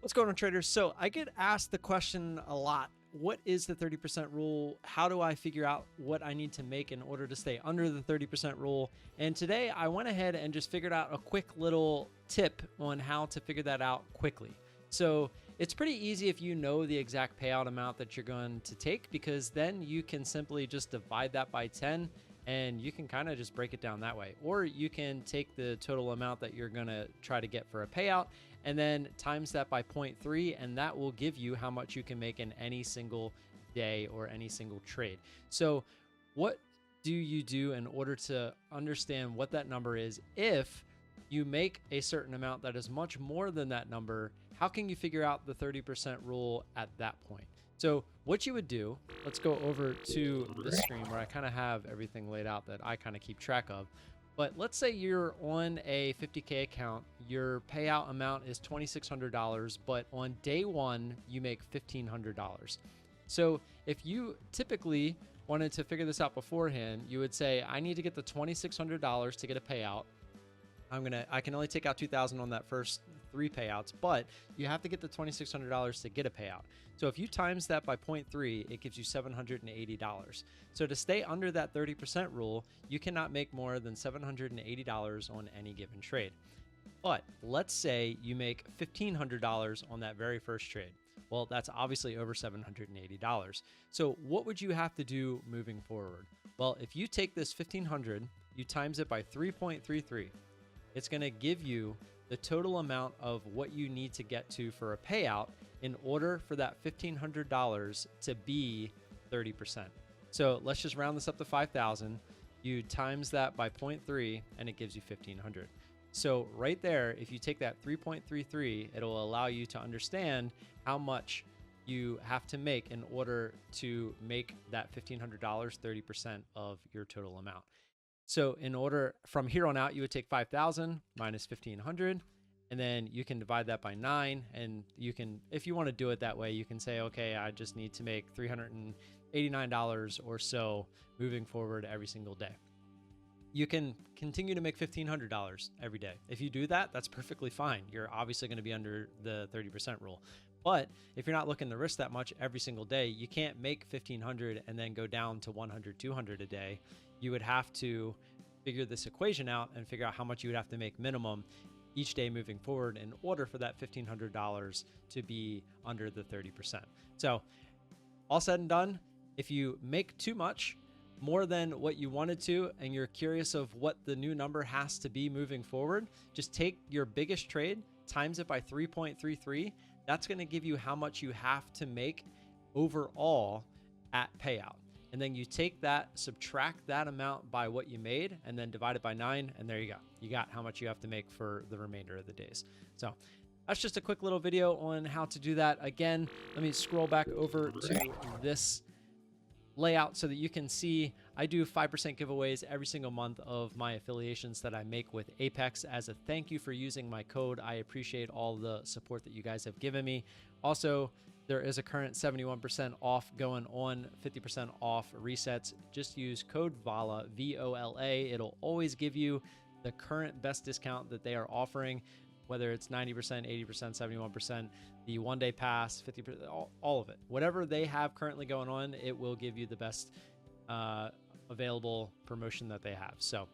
What's going on, traders? So I get asked the question a lot. What is the 30% rule? How do I figure out what I need to make in order to stay under the 30% rule? And today I went ahead and just figured out a quick little tip on how to figure that out quickly. So it's pretty easy if you know the exact payout amount that you're going to take, because then you can simply just divide that by 10 and you can kind of just break it down that way. Or you can take the total amount that you're gonna try to get for a payout and then times that by 0.3, and that will give you how much you can make in any single day or any single trade. So what do you do in order to understand what that number is? If you make a certain amount that is much more than that number, how can you figure out the 30% rule at that point? So what you would do, let's go over to this screen where I kind of have everything laid out that I kind of keep track of. But let's say you're on a 50K account, your payout amount is $2,600, but on day one, you make $1,500. So if you typically wanted to figure this out beforehand, you would say, I need to get the $2,600 to get a payout. I can only take out $2,000 on that first 3 payouts, but you have to get the $2,600 to get a payout. So if you times that by 0.3, it gives you $780. So to stay under that 30% rule, you cannot make more than $780 on any given trade. But let's say you make $1,500 on that very first trade. Well, that's obviously over $780. So what would you have to do moving forward? Well, if you take this $1,500, you times it by 3.33, it's going to give you the total amount of what you need to get to for a payout in order for that $1,500 to be 30%. So let's just round this up to 5,000. You times that by 0.3 and it gives you 1,500. So right there, if you take that 3.33, it'll allow you to understand how much you have to make in order to make that $1,500 30% of your total amount. So in order from here on out, you would take 5,000 minus 1,500, and then you can divide that by 9. And you can, if you want to do it that way, you can say, okay, I just need to make $389 or so moving forward every single day. You can continue to make $1,500 every day. If you do that, that's perfectly fine. You're obviously going to be under the 30% rule. But if you're not looking to risk that much every single day, you can't make 1,500 and then go down to 100, 200 a day. You would have to figure this equation out and figure out how much you would have to make minimum each day moving forward in order for that $1,500 to be under the 30%. So all said and done, if you make too much, more than what you wanted to, and you're curious of what the new number has to be moving forward, just take your biggest trade, times it by 3.33. That's going to give you how much you have to make overall at payout. And then you take that, subtract that amount by what you made, and then divide it by 9, and there you go. You got how much you have to make for the remainder of the days. So that's just a quick little video on how to do that. Again, let me scroll back over to this layout so that you can see I do 5% giveaways every single month of my affiliations that I make with Apex as a thank you for using my code. I appreciate all the support that you guys have given me. Also, there is a current 71% off going on, 50% off resets. Just use code VOLA, V-O-L-A. It'll always give you the current best discount that they are offering, whether it's 90%, 80%, 71%, the one-day pass, 50%, all of it. Whatever they have currently going on, it will give you the best available promotion that they have. So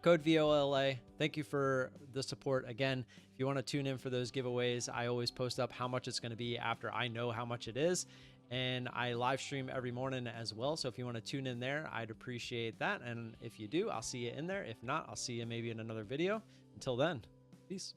code VOLA. Thank you for the support. Again, if you want to tune in for those giveaways, I always post up how much it's going to be after I know how much it is. And I live stream every morning as well. So if you want to tune in there, I'd appreciate that. And if you do, I'll see you in there. If not, I'll see you maybe in another video. Until then, peace.